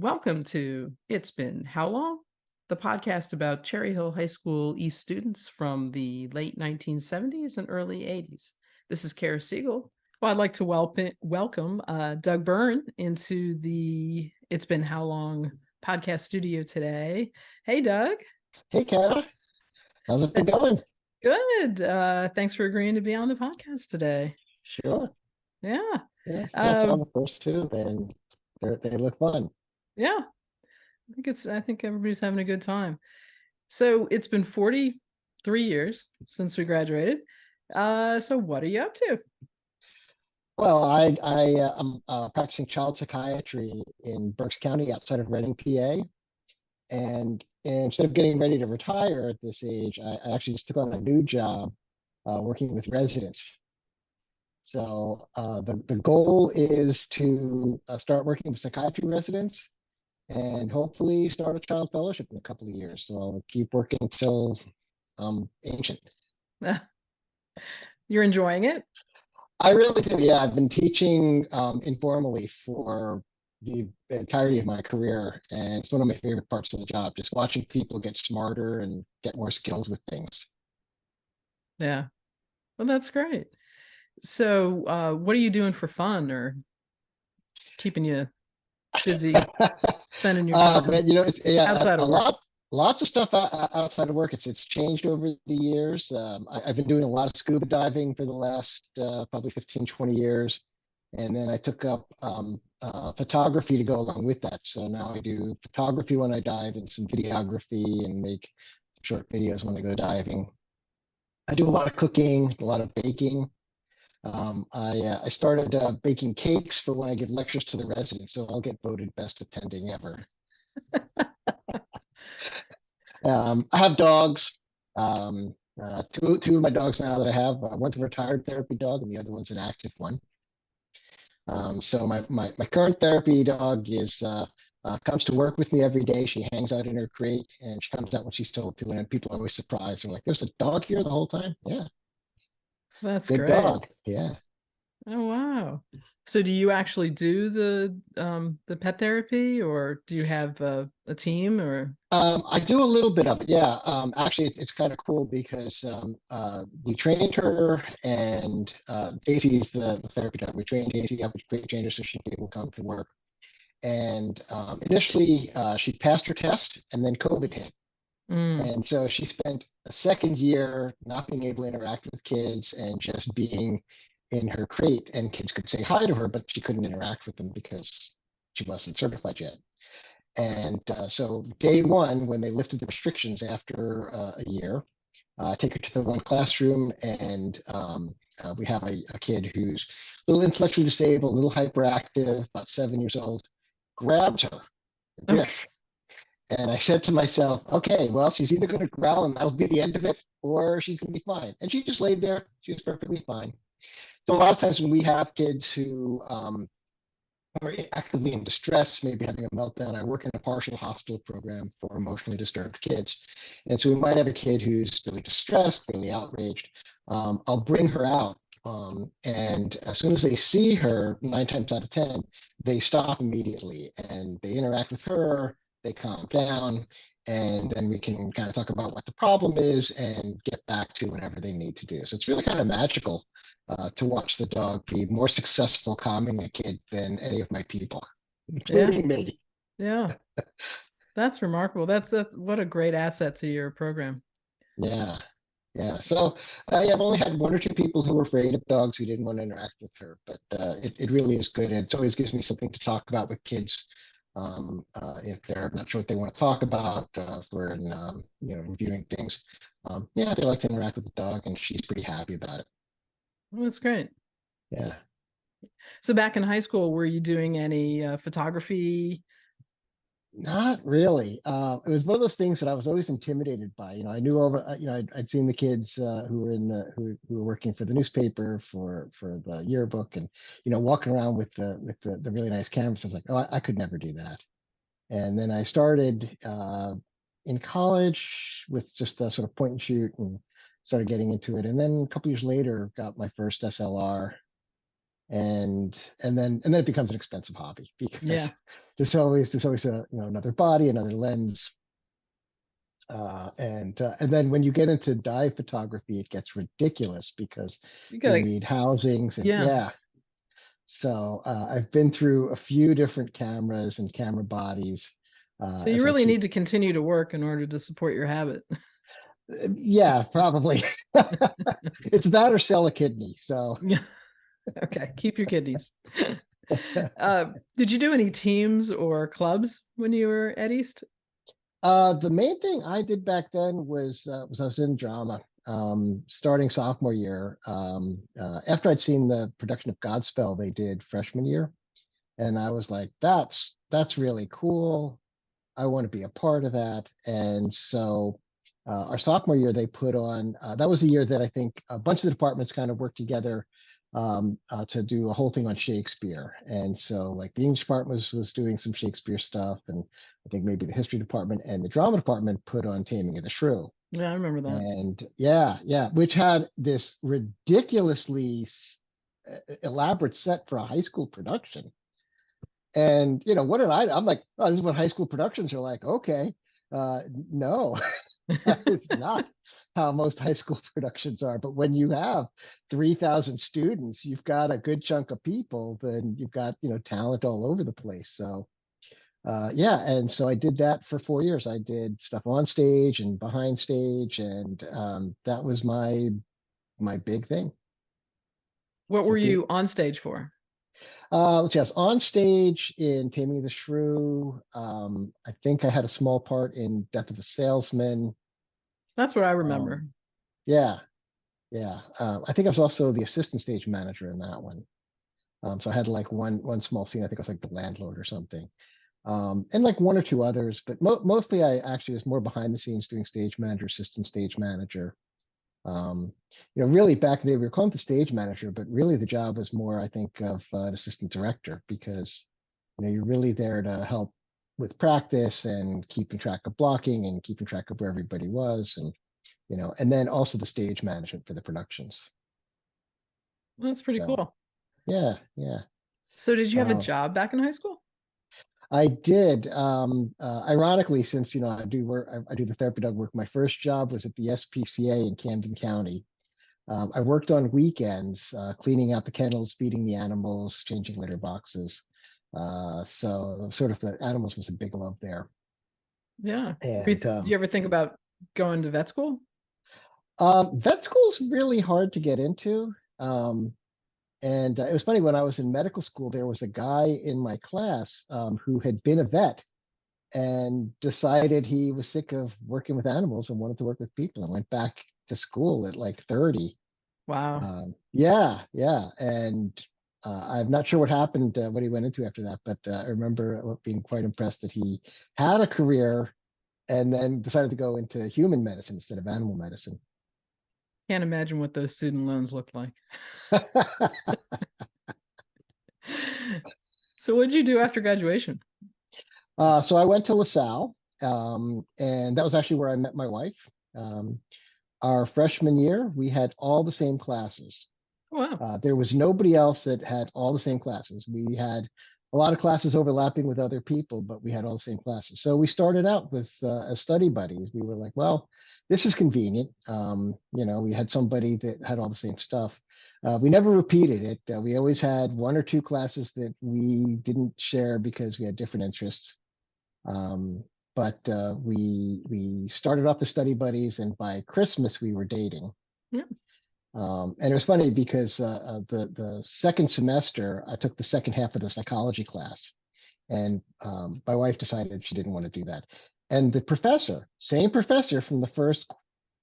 Welcome to It's Been How Long? The podcast about Cherry Hill High School East students from the late 1970s and early 80s. This is Kara Siegel. Well, I'd like to welcome Doug Byrne into the It's Been How Long podcast studio today. Hey, Doug. Hey, Kara, how's it been going? Good. Thanks for agreeing to be on the podcast today. Sure. Yeah. Yeah, I saw Um, the first two, and they look fun. yeah. I think everybody's having a good time. So it's been 43 years since we graduated. So what are you up to? Well, I'm practicing child psychiatry in Berks County outside of Reading, PA. And instead of getting ready to retire at this age, I actually just took on a new job working with residents. So the goal is to start working with psychiatry residents and hopefully start a child fellowship in a couple of years. So I'll keep working until I'm ancient. You're enjoying it? I really do. Yeah, I've been teaching informally for the entirety of my career, and it's one of my favorite parts of the job, just watching people get smarter and get more skills with things. Yeah. Well, that's great. So what are you doing for fun or keeping you busy spending your time But it's yeah, outside a of work? lots of stuff outside of work. It's changed over the years. I've been doing a lot of scuba diving for the last probably 15, 20 years. And then I took up photography to go along with that. So now I do photography when I dive and some videography and make short videos when I go diving. I do a lot of cooking, a lot of baking. I started baking cakes for when I give lectures to the residents, so I'll get voted best attending ever. I have dogs. Two of my dogs now that I have. One's a retired therapy dog, and the other one's an active one. So my current therapy dog is comes to work with me every day. She hangs out in her crate, and she comes out when she's told to. And people are always surprised. They're like, "There's a dog here the whole time." Yeah, That's good great. dog. Yeah. Oh wow. So do you actually do the pet therapy or do you have a team or I do a little bit of it, yeah. Actually, it's kind of cool because we trained her, and Daisy's the therapy dog. We trained Daisy up, we trained her so she'd be able to come to work. And initially, she passed her test, and then COVID hit. mm, And so she spent a second year not being able to interact with kids and just being in her crate. And kids could say hi to her, but she couldn't interact with them because she wasn't certified yet. And so day one, when they lifted the restrictions after a year, take her to the one classroom, and we have a kid who's a little intellectually disabled, a little hyperactive, about 7 years old, grabs her. okay. This. And I said to myself, okay, well, she's either going to growl and that'll be the end of it, or she's going to be fine. And she just laid there. She was perfectly fine. So a lot of times when we have kids who are actively in distress, maybe having a meltdown, I work in a partial hospital program for emotionally disturbed kids. And so we might have a kid who's really distressed, really outraged. I'll bring her out. And as soon as they see her, 9 times out of 10, they stop immediately and they interact with her, they calm down, and then we can kind of talk about what the problem is and get back to whatever they need to do. So it's really kind of magical to watch the dog be more successful calming a kid than any of my people, Yeah. including me. Yeah. That's remarkable. That's what a great asset to your program. Yeah, yeah. So yeah, I've only had one or two people who were afraid of dogs who didn't want to interact with her, but it really is good, and it always gives me something to talk about with kids. If they're not sure what they want to talk about, if we're in, reviewing things. Yeah, they like to interact with the dog, and she's pretty happy about it. Well, that's great. Yeah. So back in high school, were you doing any photography? Not really. It was one of those things that I was always intimidated by. I knew over, I'd seen the kids who were in who were working for the newspaper for the yearbook, and walking around with the really nice cameras. I was like, oh, I could never do that. And then I started in college with just a sort of point and shoot, and started getting into it. And then a couple years later, got my first SLR, and then it becomes an expensive hobby because Yeah. there's always a another body, another lens, and then when you get into dive photography, it gets ridiculous because You you gotta, need housings and yeah. yeah. So I've been through a few different cameras and camera bodies So you as I really keep. need to continue to work in order to support your habit. Yeah, probably. It's that or sell a kidney. So Yeah. Okay. Keep your kidneys. Did you do any teams or clubs when you were at East? the main thing I did back then was I was in drama. Starting sophomore year, after I'd seen the production of Godspell they did freshman year, and I was like, that's really cool. I want to be a part of that. And so our sophomore year, they put on, that was the year that I think a bunch of the departments kind of worked together to do a whole thing on Shakespeare. And so, like, the English department was doing some Shakespeare stuff. And I think maybe the history department and the drama department put on Taming of the Shrew. Yeah, I remember that. And yeah, yeah, which had this ridiculously elaborate set for a high school production. And what did I'm like, oh, this is what high school productions are like. Okay. No, that is not how most high school productions are. But when you have 3,000 students, you've got a good chunk of people, then you've got, talent all over the place. So yeah, and so I did that for 4 years. I did stuff on stage and behind stage, and that was my big thing. What So were you on stage for? let's see, I was on stage in Taming of the Shrew. I think I had a small part in Death of a Salesman. That's what I Um, remember. yeah, yeah. I think I was also the assistant stage manager in that one. So I had like one small scene. I think I was like the landlord or something, and like one or two others. But mostly, I actually was more behind the scenes doing stage manager, assistant stage manager. Um, really back in the day, we were calling it the stage manager, but really the job was more, I think, of an assistant director because, you're really there to help with practice and keeping track of blocking and keeping track of where everybody was and then also the stage management for the productions. That's pretty So cool. yeah, yeah. So did you have a Uh, job back in high school? I did. Ironically, since I do work, I do the therapy dog work. My first job was at the SPCA in Camden County. I worked on weekends, cleaning out the kennels, feeding the animals, changing litter boxes. So sort of the animals was a big love there. Yeah. And Did you ever think about going to vet school? vet school's really hard to get into. And it was funny when I was in medical school, there was a guy in my class who had been a vet and decided he was sick of working with animals and wanted to work with people and went back to school at like 30. Wow. Yeah, yeah, and I'm not sure what happened, what he went into after that, but I remember being quite impressed that he had a career and then decided to go into human medicine instead of animal medicine. Can't imagine what those student loans look like. So what did you do after graduation? So I went to LaSalle, and that was actually where I met my wife. Um, our freshman year, we had all the same classes. Wow. There was nobody else that had all the same classes. We had a lot of classes overlapping with other people, but we had all the same classes. So we started out with as study buddies. We were like, well, this is convenient. We had somebody that had all the same stuff. We never repeated it. We always had one or two classes that we didn't share because we had different interests. Um, but we started off as study buddies, and by Christmas we were dating. Yeah. And it was funny because the second semester, I took the second half of the psychology class, and my wife decided she didn't want to do that. And the professor, same professor from the first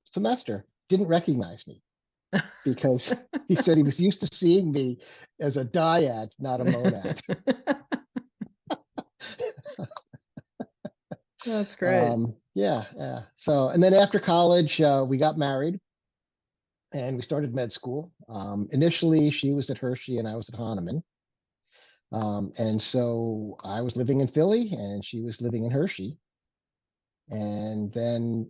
semester, didn't recognize me because he said he was used to seeing me as a dyad, not a monad. That's great. Yeah, yeah. So, and then after college, we got married and we started med school. Initially, she was at Hershey and I was at Hahnemann. And so I was living in Philly and she was living in Hershey. And then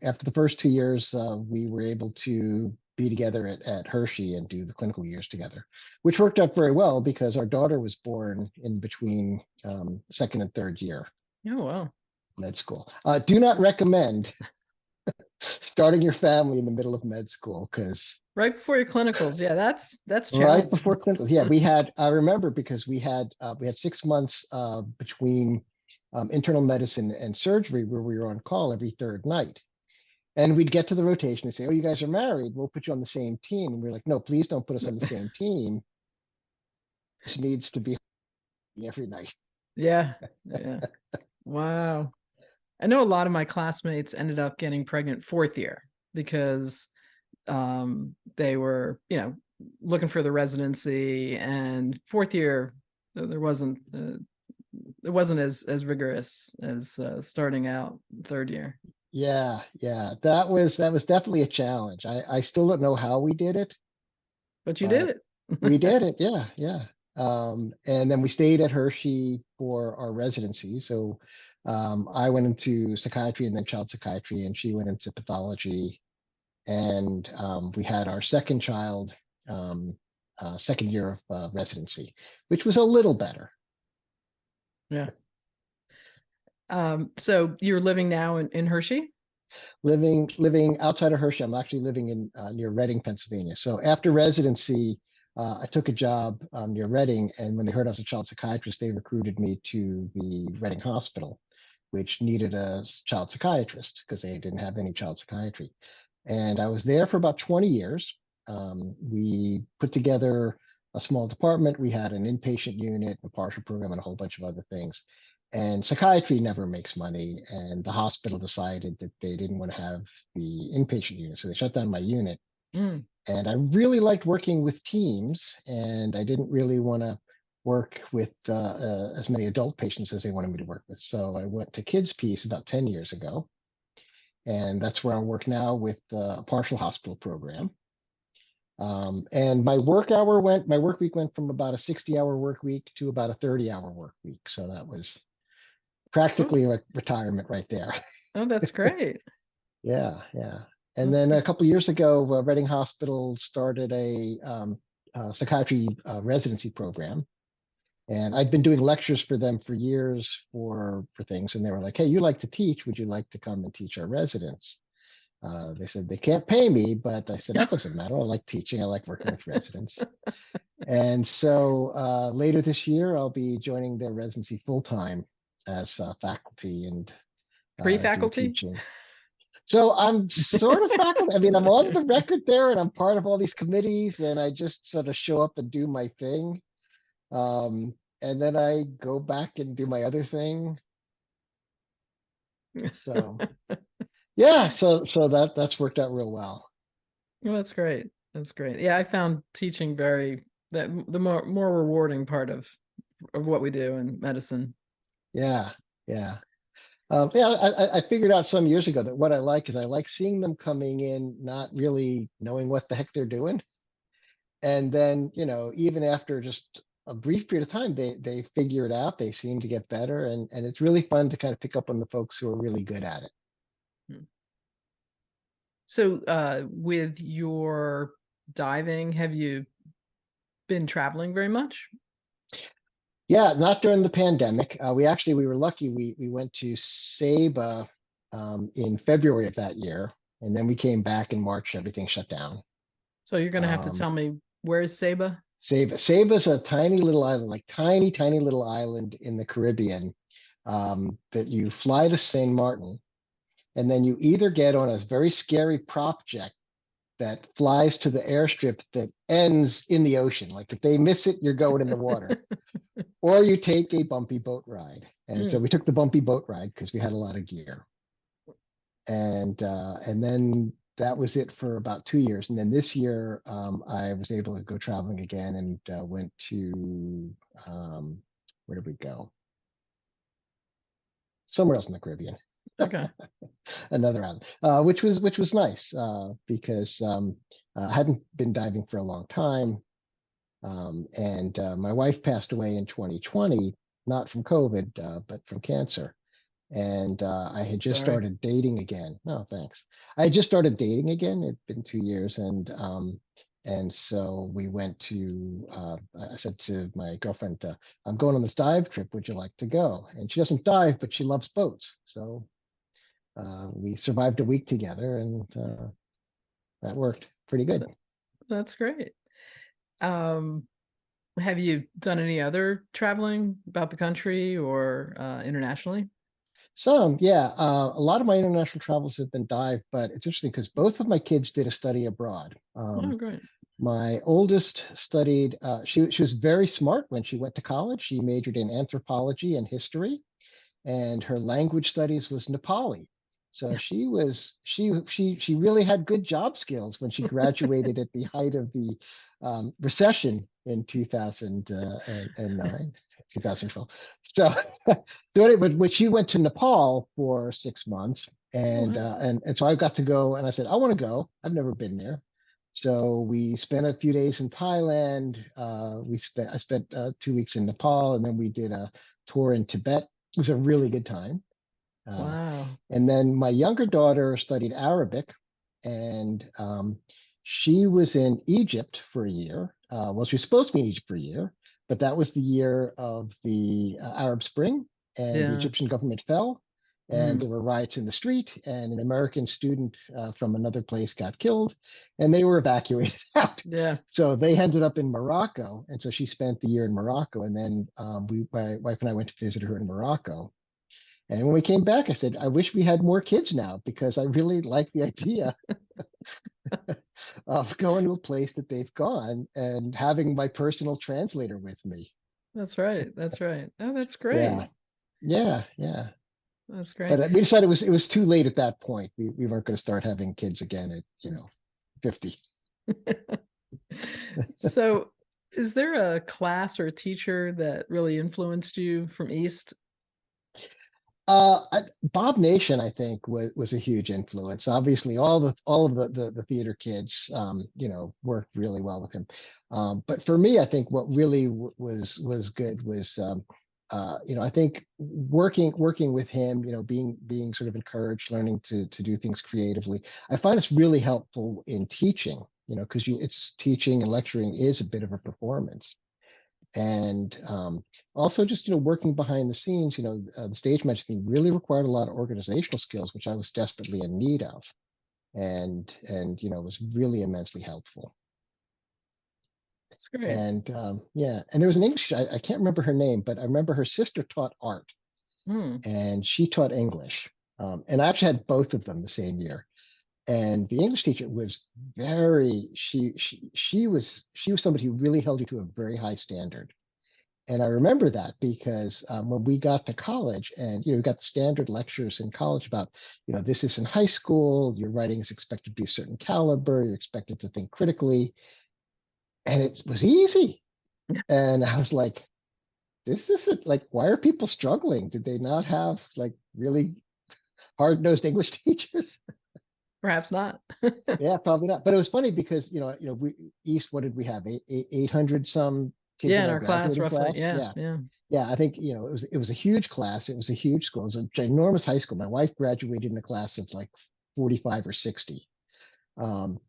after the first 2 years, we were able to be together at Hershey and do the clinical years together, which worked out very well because our daughter was born in between second and third year Oh, wow. med school. Do not recommend starting your family in the middle of med school because Right before your clinicals. Yeah, that's right before challenging. clinicals, yeah, we had. I remember because we had 6 months between internal medicine and surgery where we were on call every third night. And we'd get to the rotation and say, "Oh, you guys are married. We'll put you on the same team." And we're like, "No, please don't put us on the same team. This needs to be every night." Yeah. Yeah. Wow. I know a lot of my classmates ended up getting pregnant fourth year because they were, looking for the residency, and fourth year there wasn't it wasn't as rigorous as starting out third year. Yeah, yeah, that was definitely a challenge. I still don't know how we did it, But you did but it. we did it. Yeah, yeah. And then we stayed at Hershey for our residency. So I went into psychiatry and then child psychiatry, and she went into pathology. And we had our second child, um, second year of residency, which was a little better. Yeah. So you're living now in Hershey? Living outside of Hershey, I'm actually living in near Reading, Pennsylvania. So after residency, I took a job near Reading, and when they heard I was a child psychiatrist, they recruited me to the Reading Hospital, which needed a child psychiatrist because they didn't have any child psychiatry. And I was there for about 20 years. We put together a small department. We had an inpatient unit, a partial program, and a whole bunch of other things. And psychiatry never makes money. And the hospital decided that they didn't want to have the inpatient unit. So they shut down my unit. Mm. And I really liked working with teams. And I didn't really want to work with as many adult patients as they wanted me to work with. So I went to Kids Peace about 10 years ago. And that's where I work now with a partial hospital program. And my work week went from about a 60-hour work week to about a 30-hour work week. So that was Oh, practically like retirement right there. oh, that's great. Yeah, yeah. And That's then a great. couple of years ago, Reading Hospital started a psychiatry residency program, and I'd been doing lectures for them for years for things, and they were like, "Hey, you like to teach? Would you like to come and teach our residents?" They said they can't pay me, but I said that doesn't matter. I like teaching. I like working with residents. And so later this year, I'll be joining their residency full time as faculty and Free do faculty? teaching. So I'm sort of faculty. I mean, I'm on the record there, and I'm part of all these committees, and I just sort of show up and do my thing, and then I go back and do my other thing. So yeah, so that's worked out real well. Well, that's great. That's great. Yeah, I found teaching very that the more rewarding part of what we do in medicine. Yeah, yeah. Yeah, I figured out some years ago that what I like is I like seeing them coming in, not really knowing what the heck they're doing. And then, even after just a brief period of time, they figure it out. They seem to get better. And it's really fun to kind of pick up on the folks who are really good at it. Hmm. So, with your diving, have you been traveling very much? Yeah, not during the pandemic. We were lucky. We went to Saba in February of that year, and then we came back in March. Everything shut down. So you're going to have to Um, tell me, where's Saba? Saba's a tiny little island, like tiny, tiny little island in the Caribbean, that you fly to St. Martin, and then you either get on a very scary prop jet that flies to the airstrip that ends in the ocean. Like if they miss it, you're going in the water. Or you take a bumpy boat ride. And so Mm, we took the bumpy boat ride because we had a lot of gear. And then that was it for about 2 years. And then this year, I was able to go traveling again and went to where did we go? Somewhere else in the Caribbean, okay. another island, which was nice because I hadn't been diving for a long time, and my wife passed away in 2020, not from COVID, but from cancer. and I had just Sorry. started dating again. No, thanks. I had just started dating again. It'd been 2 years, and so we went to. I said to my girlfriend, "I'm going on this dive trip. Would you like to go?" And she doesn't dive, but she loves boats. So we survived a week together, and that worked pretty good. That's great. Um, have you done any other traveling about the country or internationally? Some, yeah. A lot of my international travels have been dive, but it's interesting because both of my kids did a study abroad. Oh, great. My oldest studied, she was very smart when she went to college. She majored in anthropology and history, and her language studies was Nepali. So she really had good job skills when she graduated at the height of the recession in 2009, 2012. So so anyway, but she went to Nepal for 6 months, Oh, and wow. and so I got to go, and I said I want to go. I've never been there. So we spent a few days in Thailand. I spent 2 weeks in Nepal, and then we did a tour in Tibet. It was a really good time. Uh, Wow. and then my younger daughter studied Arabic, and she was in Egypt for a year. Well, she was supposed to be in Egypt for a year, but that was the year of the Arab Spring, and the Yeah. Egyptian government fell, and Mm, there were riots in the street, and an American student from another place got killed, and they were evacuated out. yeah. So they ended up in Morocco, and so she spent the year in Morocco, and then my wife and I went to visit her in Morocco. And when we came back, I said, I wish we had more kids now because I really like the idea of going to a place that they've gone and having my personal translator with me. That's right. That's right. Oh, that's great. Yeah, yeah. That's great. But we decided it was too late at that point. We weren't going to start having kids again at 50. So, is there a class or a teacher that really influenced you from East? Bob Nation, I think, was a huge influence. Obviously, all of the theater kids, worked really well with him. But for me, I think what really was good was, I think working with him, being sort of encouraged, learning to do things creatively. I find it's really helpful in teaching, because it's teaching and lecturing is a bit of a performance. And also just working behind the scenes, the stage management thing really required a lot of organizational skills, which I was desperately in need of, and was really immensely helpful. That's great. And yeah, and there was an English, I can't remember her name, but I remember her sister taught art Hmm. and she taught English. And I actually had both of them the same year. And the English teacher was very she was somebody who really held you to a very high standard. And I remember that because when we got to college, and we got the standard lectures in college about, this is in high school, your writing is expected to be a certain caliber, you're expected to think critically, and it was easy. And I was like, this isn't like, why are people struggling? Did they not have like really hard-nosed English teachers? Perhaps not. Yeah, probably not. But it was funny because we East, what did we have? 800 some kids Yeah, in in our our class, graduating roughly. class. Yeah, Yeah. yeah. Yeah, I think it was a huge class. It was a huge school. It was a ginormous high school. My wife graduated in a class of like 45 or 60. Um,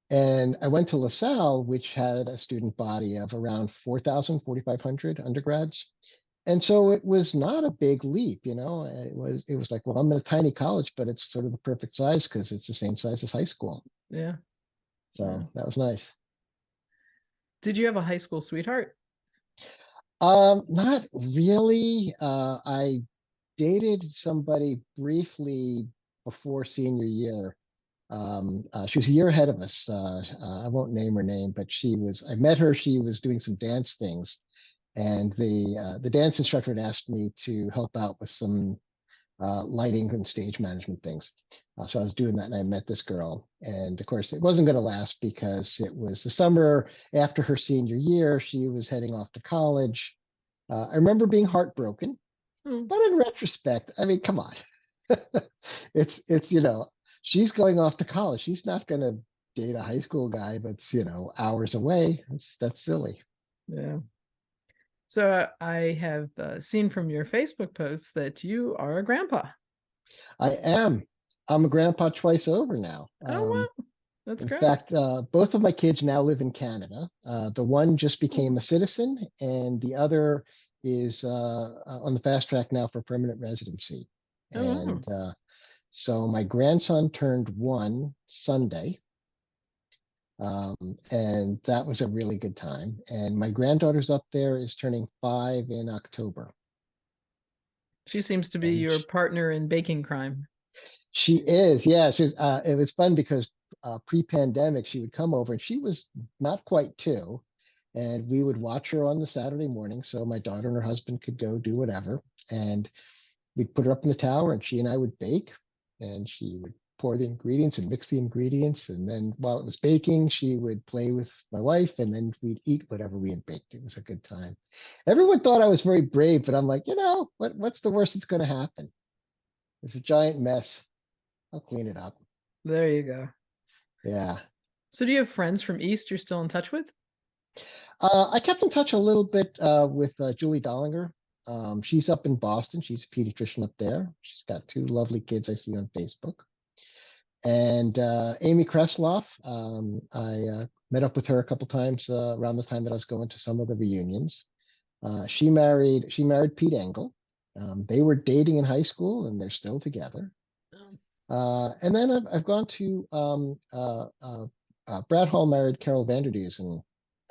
and I went to LaSalle, which had a student body of around 4,000, 4,500 undergrads. And so it was not a big leap. It was like, well, I'm in a tiny college, but it's sort of the perfect size because it's the same size as high school. Yeah. Yeah. So that was nice. Did you have a high school sweetheart? Not really. I dated somebody briefly before senior year. She was a year ahead of us. I won't name her name, but I met her. She was doing some dance things, and the dance instructor had asked me to help out with some lighting and stage management things. So I was doing that, and I met this girl. And of course, it wasn't going to last because it was the summer after her senior year. She was heading off to college. I remember being heartbroken, Hmm. but in retrospect, I mean, come on. It's she's going off to college. She's not going to date a high school guy that's hours away. That's silly. Yeah. So I have seen from your Facebook posts that you are a grandpa. I am. I'm a grandpa twice over now. Oh, wow. That's In great. fact, both of my kids now live in Canada. The one just Oh, became a citizen, and the other is on the fast track now for permanent residency. oh, wow. And so my grandson turned one Sunday, and that was a really good time. And my granddaughter's up there is turning 5 in October. She seems to be And your partner in baking crime. she is, yeah. It was fun because pre-pandemic she would come over and she was not quite two, and we would watch her on the Saturday morning so my daughter and her husband could go do whatever, and we'd put her up in the tower and she and I would bake, and she would pour the ingredients and mix the ingredients, and then while it was baking, she would play with my wife, and then we'd eat whatever we had baked. It was a good time. Everyone thought I was very brave, but I'm like, what's the worst that's going to happen? It's a giant mess. I'll clean it up. There you go. Yeah. So do you have friends from East you're still in touch with? I kept in touch a little bit with Julie Dollinger. She's up in Boston. She's a pediatrician up there. She's got two lovely kids I see on Facebook. And Amy Kresloff, I met up with her a couple times around the time that I was going to some of the reunions. She married Pete Engel. They were dating in high school, and they're still together. Um, And then I've gone to Brad Hall married Carol Vanderdusen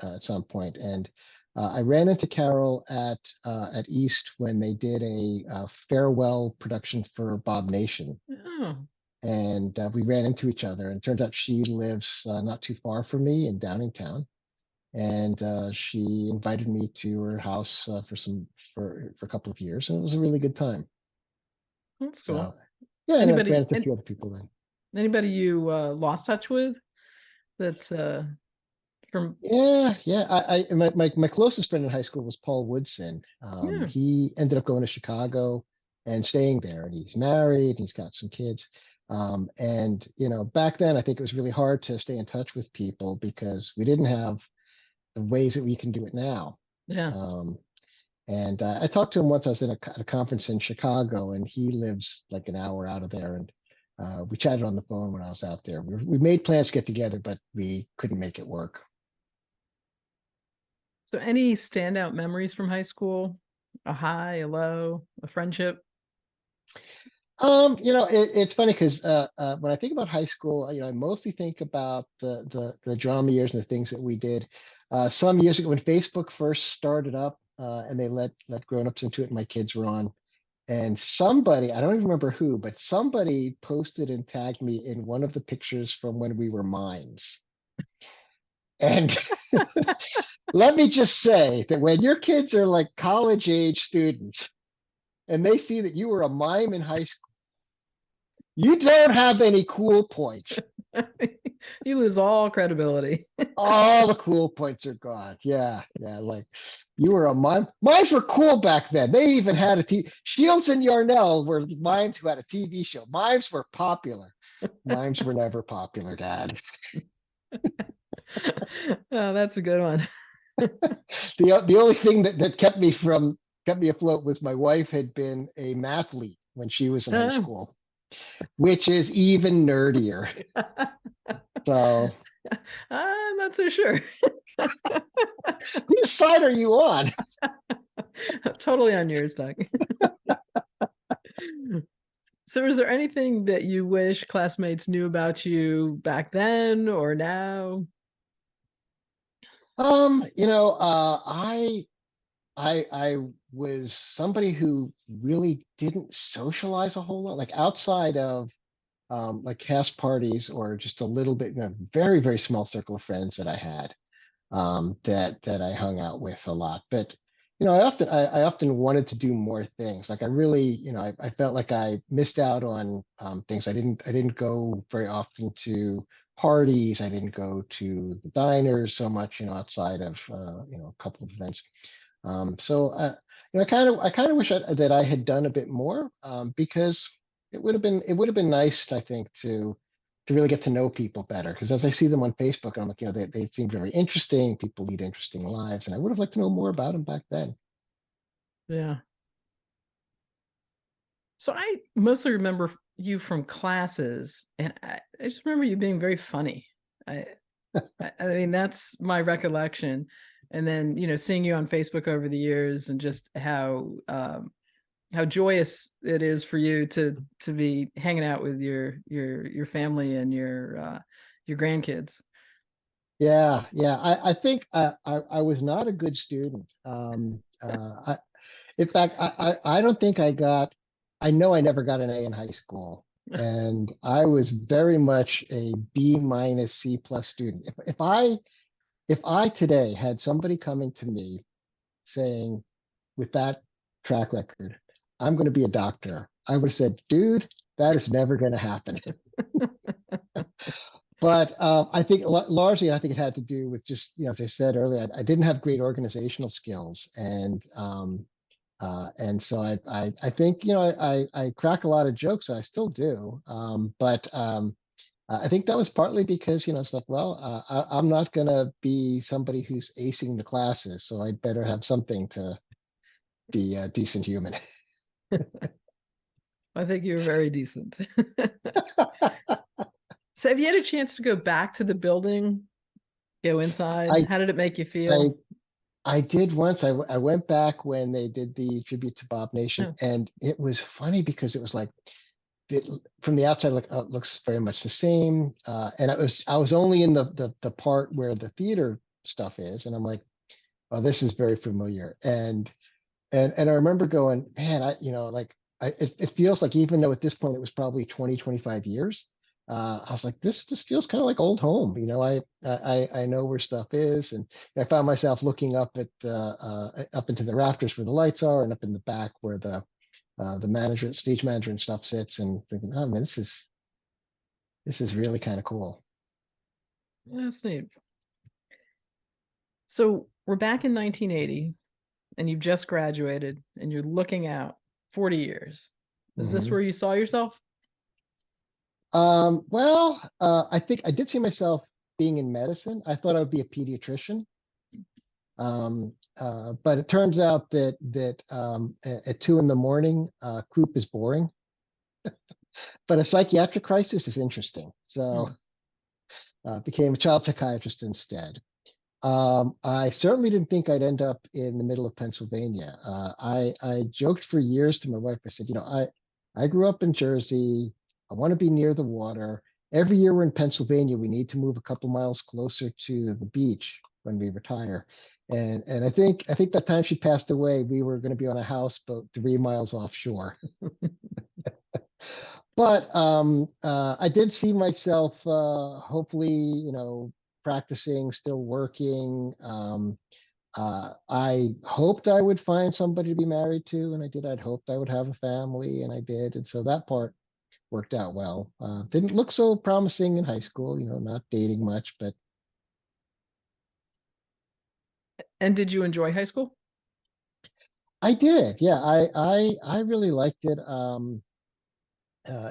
at some point, and I ran into Carol at East when they did a farewell production for Bob Nation, Oh, and we ran into each other. And it turns out she lives not too far from me in Downingtown, and she invited me to her house for a couple of years, and it was a really good time. that's cool. So yeah, and I've ran Anybody into a few other people then. anybody you lost touch with that's from Yeah. My closest friend in high school was Paul Woodson. yeah. He ended up going to Chicago and staying there, and he's married, and he's got some kids. And back then, I think it was really hard to stay in touch with people because we didn't have the ways that we can do it now. Yeah. Um, and I talked to him once. I was at a conference in Chicago, and he lives like an hour out of there, and we chatted on the phone when I was out there. We made plans to get together, but we couldn't make it work. So any standout memories from high school? A high, a low, a friendship? It's funny because when I think about high school, I mostly think about the drama years and the things that we did. Some years ago, when Facebook first started up, and they let grown-ups into it, and my kids were on, and somebody, I don't even remember who, but somebody posted and tagged me in one of the pictures from when we were mimes. And let me just say that when your kids are like college age students and they see that you were a mime in high school, you don't have any cool points. You lose all credibility. All the cool points are gone. Yeah. Like you were a mime. Mimes were cool back then. They even had Shields and Yarnell were mimes who had a TV show. Mimes were popular. Mimes were never popular, Dad. Oh, that's a good one. The only thing that kept me afloat was my wife had been a mathlete when she was in high Uh, school, which is even nerdier. So I'm not so sure. whose side are you on? Totally on yours, Doug. So is there anything that you wish classmates knew about you back then or now? I was somebody who really didn't socialize a whole lot, like outside of like cast parties or just a little bit, very, very small circle of friends that I had, that I hung out with a lot. But I often wanted to do more things. Like I really, I felt like I missed out on things. I didn't go very often to parties. I didn't go to the diners so much, outside of a couple of events. I kind of wish that I had done a bit more, because it would have been nice, I think, to really get to know people better. Because as I see them on Facebook, I'm like, they seem very interesting. People lead interesting lives, and I would have liked to know more about them back then. Yeah. So I mostly remember you from classes, and I just remember you being very funny. I, I mean, that's my recollection. And then, seeing you on Facebook over the years, and just how joyous it is for you to be hanging out with your family and your grandkids. Yeah, yeah. I think I was not a good student. In fact, I don't think I got. I know I never got an A in high school, and I was very much a B minus C plus student. If I today had somebody coming to me saying, with that track record, I'm going to be a doctor, I would have said, dude, that is never going to happen. But I think largely, I think it had to do with just, as I said earlier, I didn't have great organizational skills, and so I think I crack a lot of jokes. I still do, but I think that was partly because it's like, well, I'm not going to be somebody who's acing the classes, so I'd better have something to be a decent human. I think you were very decent. So have you had a chance to go back to the building, go inside? I How did it make you I feel? I did once. I went back when they did the tribute to Bob Nation, Yeah. and it was funny because it was like it, from the outside, like, oh, it looks very much the same. And I was only in the part where the theater stuff is, and I'm like, oh, this is very familiar. And I remember going, man, it feels like, even though at this point it was probably 20, 25 years, I was like, this feels kind of like old home. I know where stuff is, and I found myself looking up into the rafters where the lights are, and up in the back where the manager, stage manager, and stuff sits, and thinking, oh man, this is really kind of cool. That's neat. So we're back in 1980, and you've just graduated, and you're looking out 40 years. Is this Mhm. where you saw yourself? Well, I think I did see myself being in medicine. I thought I would be a pediatrician. But it turns out that at 2 in the morning, croup is boring, but a psychiatric crisis is interesting. So Hmm. became a child psychiatrist instead. I certainly didn't think I'd end up in the middle of Pennsylvania. I joked for years to my wife. I said, I grew up in Jersey. I want to be near the water. Every year we're in Pennsylvania, we need to move a couple miles closer to the beach when we retire. And I think that time she passed away, we were going to be on a houseboat 3 miles offshore. But I did see myself, hopefully, practicing, still working. I hoped I would find somebody to be married to, and I did. I'd hoped I would have a family, and I did. And so that part worked out well. Didn't look so promising in high school, not dating much, but And did you enjoy high school? I did. Yeah, I really liked it.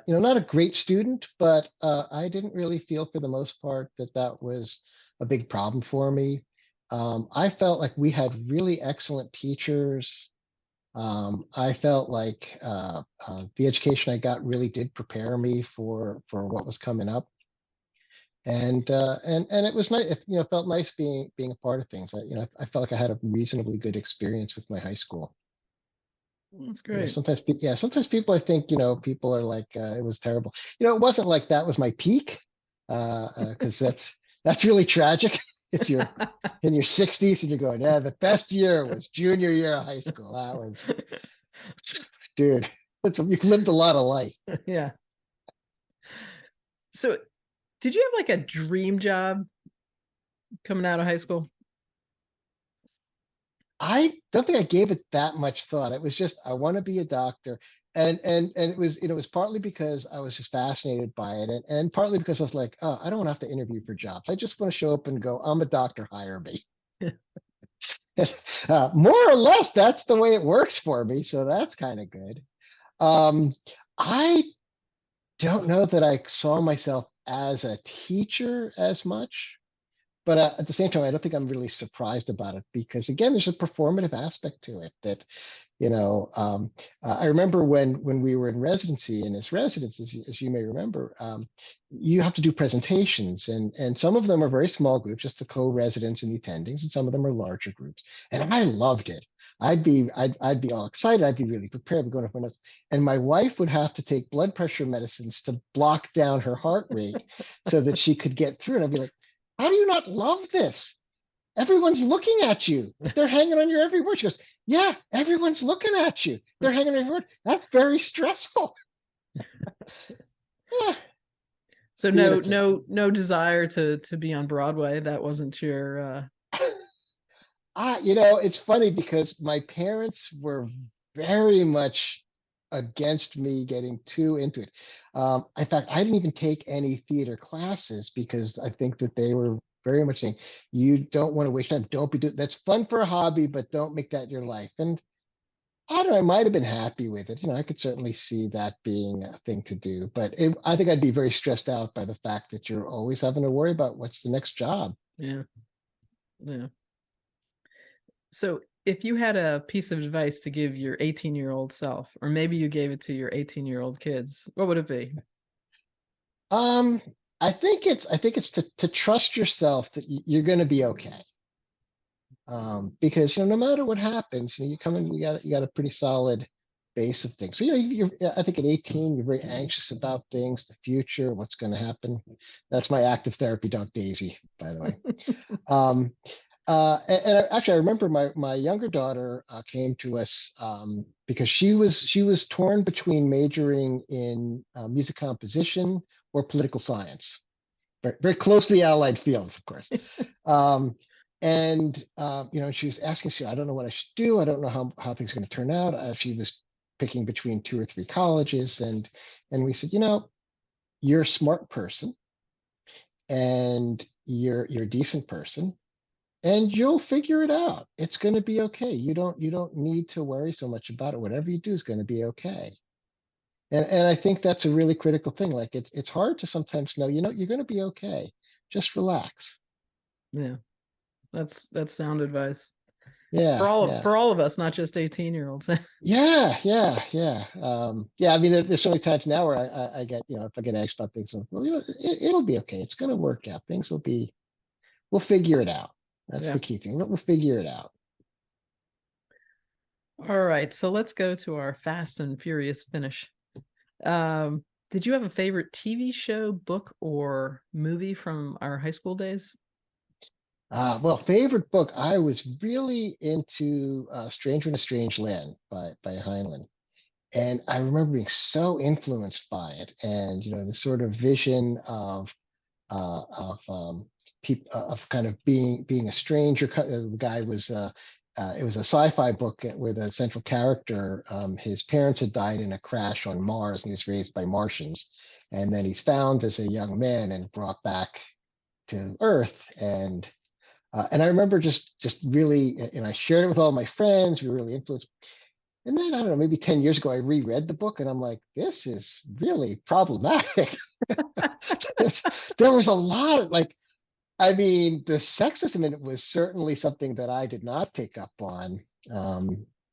Not a great student, but I didn't really feel for the most part that was a big problem for me. I felt like we had really excellent teachers. I felt like the education I got really did prepare me for what was coming up, and it was nice. It felt nice being a part of things. I felt like I had a reasonably good experience with my high school. That's great. Sometimes people, I think, people are like, it was terrible. It wasn't like that was my peak, because that's really tragic if you're in your 60s and you're going, yeah, the best year was junior year of high school. That was, dude, you lived a lot of life. Yeah. So did you have like a dream job coming out of high school? I don't think I gave it that much thought. It was just, I want to be a doctor. And it was partly because I was just fascinated by it, and partly because I was like, oh, I don't want to have to interview for jobs. I just want to show up and go, I'm a doctor, hire me. More or less, that's the way it works for me. So that's kind of good. Um, I don't know that I saw myself as a teacher as much. but at the same time, I don't think I'm really surprised about it because again, there's a performative aspect to it that you know, I remember when we were in residency, and as residents, as you may remember, you have to do presentations, and some of them are very small groups, just the co-residents and the attendings, and some of them are larger groups. And I loved it. I'd be all excited. I'd be really prepared. Going to front of, and my wife would have to take blood pressure medicines to block down her heart rate so that she could get through. And I'd be like, "How do you not love this? Everyone's looking at you. They're hanging on your every word." She goes, "Yeah, everyone's looking at you. They're hanging on your word. That's very stressful." Yeah, So theater kid. no desire to be on Broadway. That wasn't your It's funny because my parents were very much against me getting too into it. In fact, I didn't even take any theater classes because I think that they were very much saying, "You don't want to waste time. Don't be doing that's fun for a hobby, but don't make that your life." And I don't know, I might have been happy with it. I could certainly see that being a thing to do, but I think I'd be very stressed out by the fact that you're always having to worry about what's the next job. yeah. Yeah. So if you had a piece of advice to give your 18-year-old self, or maybe you gave it to your 18-year-old kids, what would it be? Um, I think it's to trust yourself that you're going to be okay. Because no matter what happens, you come in, you got a pretty solid base of things. So I think at 18, you're very anxious about things, the future, what's going to happen. That's my active therapy dog, Daisy, by the way. Um, actually, I remember my younger daughter came to us because she was torn between majoring in music composition or political science, very, very closely allied fields, of course. Um, and she was asking, I don't know what I should do. I don't know how things are going to turn out. She was picking between two or three colleges, and we said, you're a smart person, and you're a decent person, and you'll figure it out. It's going to be okay. You don't need to worry so much about it. Whatever you do is going to be okay. And I think that's a really critical thing. Like it's hard to sometimes know, you're going to be okay. Just relax. Yeah, that's sound advice Yeah, yeah. for all of us, not just 18-year-olds. Yeah, yeah, yeah. Yeah, I mean, there's so many times now where I get, if I get asked about things, well, it'll be okay. It's going to work out. We'll figure it out. That's Yeah. the key thing. We'll figure it out. All right, so let's go to our fast and furious finish. Did you have a favorite TV show, book, or movie from our high school days? Well, favorite book, I was really into Stranger in a Strange Land by Heinlein. And I remember being so influenced by it, and the sort of vision of people of kind of being a stranger. The guy was it was a sci-fi book where the central character, his parents had died in a crash on Mars, and he was raised by Martians, and then he's found as a young man and brought back to Earth, and I remember just really, and I shared it with all my friends. We were really influenced. And then I don't know, maybe 10 years ago, I reread the book and I'm like, this is really problematic. There was a lot of I mean, the sexism in it was certainly something that I did not pick up on.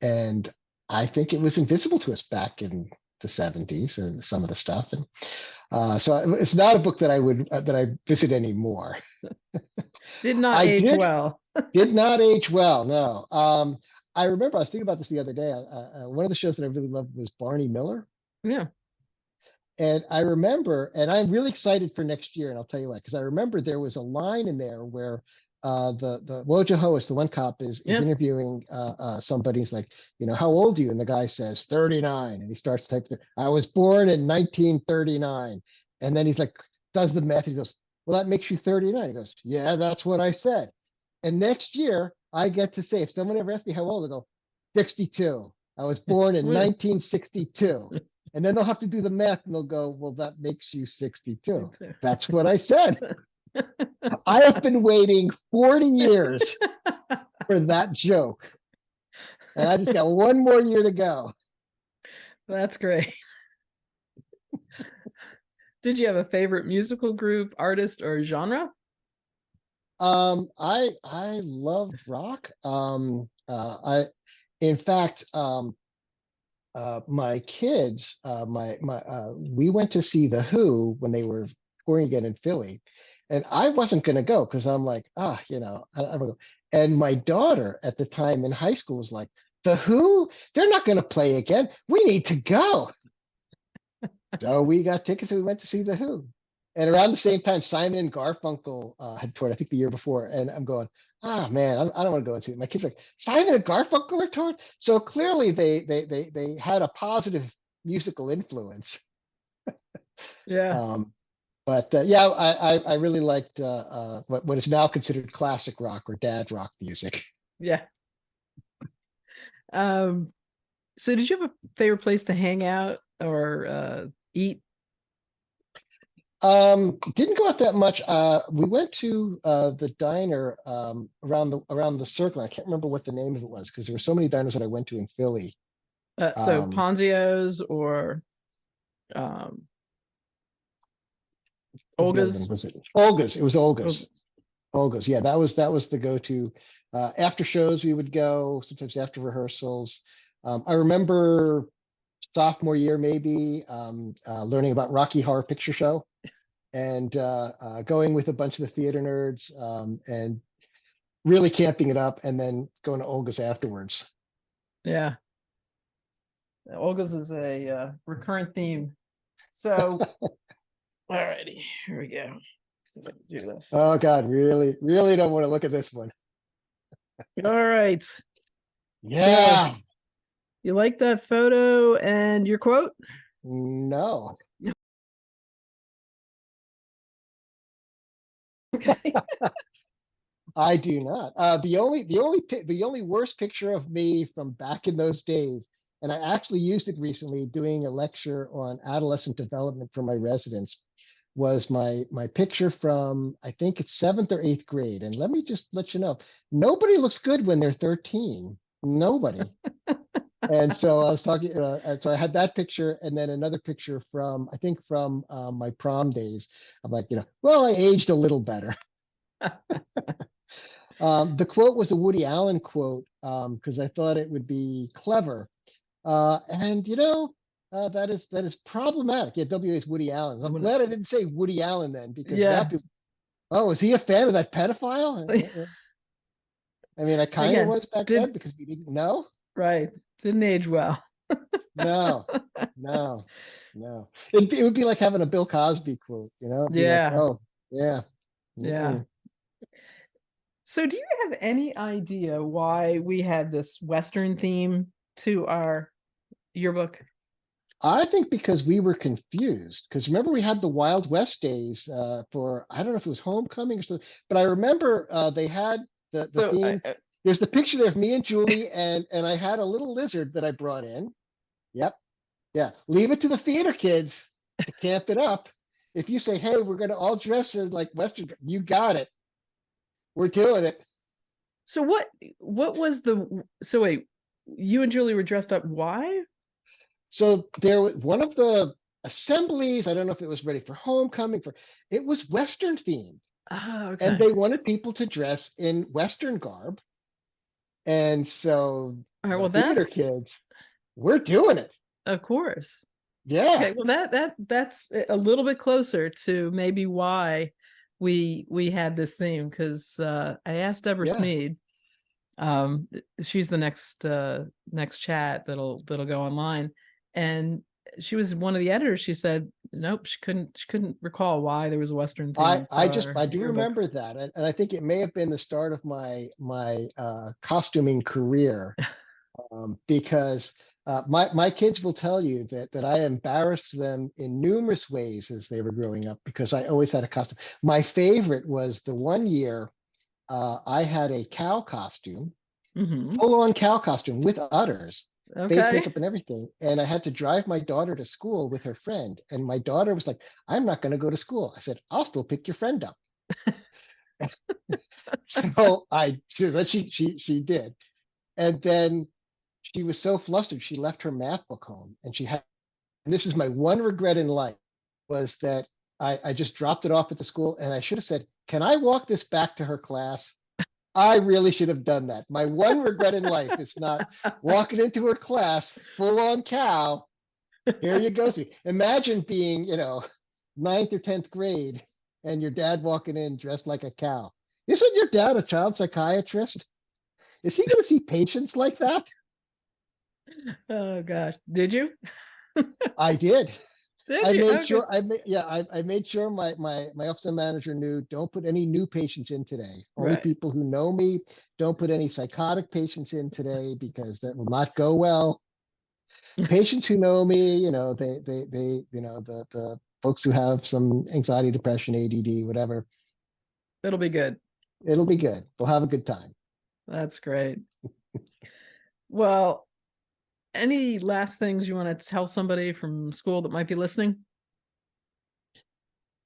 And I think it was invisible to us back in the 70s and some of the stuff. And so it's not a book that I visit anymore. Did not I age did well. did not age well, no. I remember I was thinking about this the other day. One of the shows that I really loved was Barney Miller. Yeah. And I remember, and I'm really excited for next year, and I'll tell you why, because I remember there was a line in there where the Wojo Host, the one cop, is Yeah. interviewing somebody. He's like, how old are you? And the guy says 39, and he starts typing, I was born in 1939, and then he's like, does the math. He goes, well, that makes you 39. He goes, yeah, that's what I said. And next year, I get to say, if someone ever asks me how old, I go, 62. I was born in 1962. And then they'll have to do the math and they'll go, well, that makes you 62. That's what I said. I have been waiting 40 years for that joke. And I just got one more year to go. That's great. Did you have a favorite musical group, artist, or genre? I loved rock. In fact, my kids, we went to see the Who when they were touring again in Philly, and I wasn't going to go because I'm like, I don't go. And my daughter at the time in high school was like, the Who? They're not going to play again. We need to go. So we got tickets and we went to see the Who. And around the same time, Simon and Garfunkel had toured, I think the year before. And I'm going, man, I don't want to go and see it. My kids are like, Simon and Garfunkel are touring. So clearly they had a positive musical influence. Yeah. But yeah, I really liked what is now considered classic rock or dad rock music. Yeah. So did you have a favorite place to hang out or eat? Didn't go out that much. We went to the diner around the circle. I can't remember what the name of it was because there were so many diners that I went to in Philly. So Um, Ponzio's or um, what was the other one? Olga's? Was it Olga's? It was Oh, Olga's. Olga's. Yeah, that was the go-to. After shows, we would go, sometimes after rehearsals. I remember sophomore year, maybe, learning about Rocky Horror Picture Show and going with a bunch of the theater nerds and really camping it up and then going to Olga's afterwards. yeah. Olga's is a recurrent theme. So, alrighty, here we go. See if I can do this. Oh God, really, really don't want to look at this one. All right. So, Yeah, you like that photo and your quote? no, Okay. I do not. The only worst picture of me from back in those days, and I actually used it recently doing a lecture on adolescent development for my residents, was my picture from I think it's seventh or eighth grade. And let me just let you know, nobody looks good when they're 13. Nobody. And so I was talking, and so I had that picture, and then another picture from I think from my prom days. I'm like, well, I aged a little better. The quote was a Woody Allen quote because I thought it would be clever, and that is problematic. Yeah, WA is Woody Allen. I'm glad I didn't say Woody Allen then because now Yeah. people, oh, is he a fan of that pedophile? I mean, I kind of Again, was back did then because we didn't know. right. Didn't age well. No, no, no. It would be like having a Bill Cosby quote, It'd be like, Yeah. oh, yeah. Yeah. Mm-mm. So do you have any idea why we had this Western theme to our yearbook? I think because we were confused. Because remember, we had the Wild West days for I don't know if it was homecoming or something, but I remember they had the So theme. There's the picture there of me and Julie, and I had a little lizard that I brought in. Yep, yeah. Leave it to the theater kids to camp it up. If you say, "Hey, we're going to all dress in like Western," you got it. We're doing it. so what was the so wait, you and Julie were dressed up. Why? So there was one of the assemblies. I don't know if it was ready for homecoming. It was Western themed. Oh, And okay. they wanted people to dress in Western garb. And so All right. the Well, theater that's kids, we're doing it. of course. Yeah, Okay. Well, that's a little bit closer to maybe why we had this theme because I asked Deborah yeah. Smead. Um, she's the next chat that'll go online, and she was one of the editors. She said nope, she couldn't recall why there was a Western I theme to I just our I do yearbook. remember that, and I think it may have been the start of my costuming career because my kids will tell you that I embarrassed them in numerous ways as they were growing up because I always had a costume. My favorite was the one year I had a cow costume, Hmm. full-on cow costume with udders, face Okay. makeup and everything. And I had to drive my daughter to school with her friend. And my daughter was like, I'm not going to go to school. I said, I'll still pick your friend up. So she did. And then she was so flustered, she left her math book home. And this is my one regret in life was that I just dropped it off at the school and I should have said, can I walk this back to her class? I really should have done that. My one regret in life is not walking into her class full on cow. Here you go. See, imagine being, ninth or 10th grade and your dad walking in dressed like a cow. Isn't your dad a child psychiatrist? Is he going to see patients like that? Oh gosh. Did you? I did. Did I you? made Okay. sure I made sure my office manager knew, don't put any new patients in today. Only Right. people who know me. Don't put any psychotic patients in today because that will not go well. Patients who know me, the folks who have some anxiety, depression, ADD, whatever, It'll be good. it'll be good. They'll have a good time. That's great. Well, any last things you want to tell somebody from school that might be listening?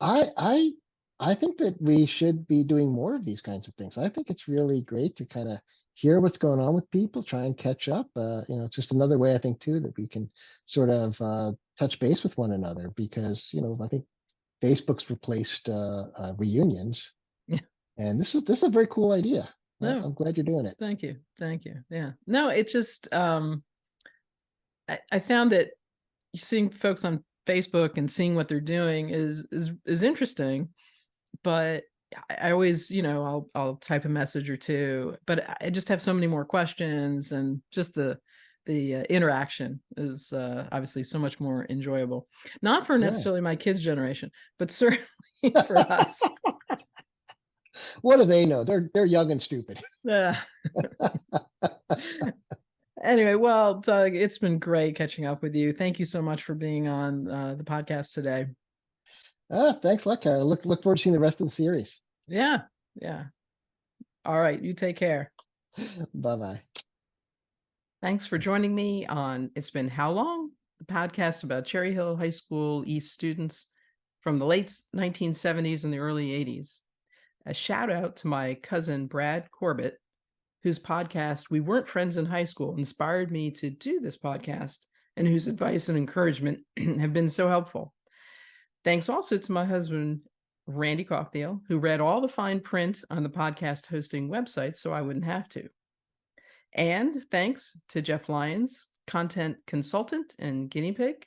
I I I think that we should be doing more of these kinds of things. I think it's really great to kind of hear what's going on with people, try and catch up. It's just another way I think too that we can sort of touch base with one another because I think Facebook's replaced reunions, Yeah. and this is a very cool idea. No, I'm glad you're doing it. thank you. Thank you. Yeah. No, it just I found that seeing folks on Facebook and seeing what they're doing is interesting, but I always, I'll type a message or two, but I just have so many more questions, and just the interaction is obviously so much more enjoyable. Not for Yeah. necessarily my kids' generation, but certainly for us. What do they know? They're young and stupid. Uh, anyway, well, Doug, it's been great catching up with you. Thank you so much for being on the podcast today. Thanks a lot, Kara. Look forward to seeing the rest of the series. Yeah, yeah. All right, you take care. Bye bye. Thanks for joining me on It's Been How Long? The podcast about Cherry Hill High School East students from the late 1970s and the early 80s. A shout out to my cousin Brad Corbett, whose podcast We Weren't Friends in High School inspired me to do this podcast, and whose advice and encouragement have been so helpful. Thanks also to my husband, Randy Coughdale, who read all the fine print on the podcast hosting website so I wouldn't have to. And thanks to Jeff Lyons, content consultant and guinea pig,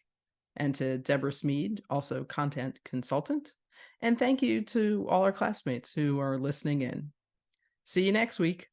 and to Deborah Smead, also content consultant. And thank you to all our classmates who are listening in. See you next week.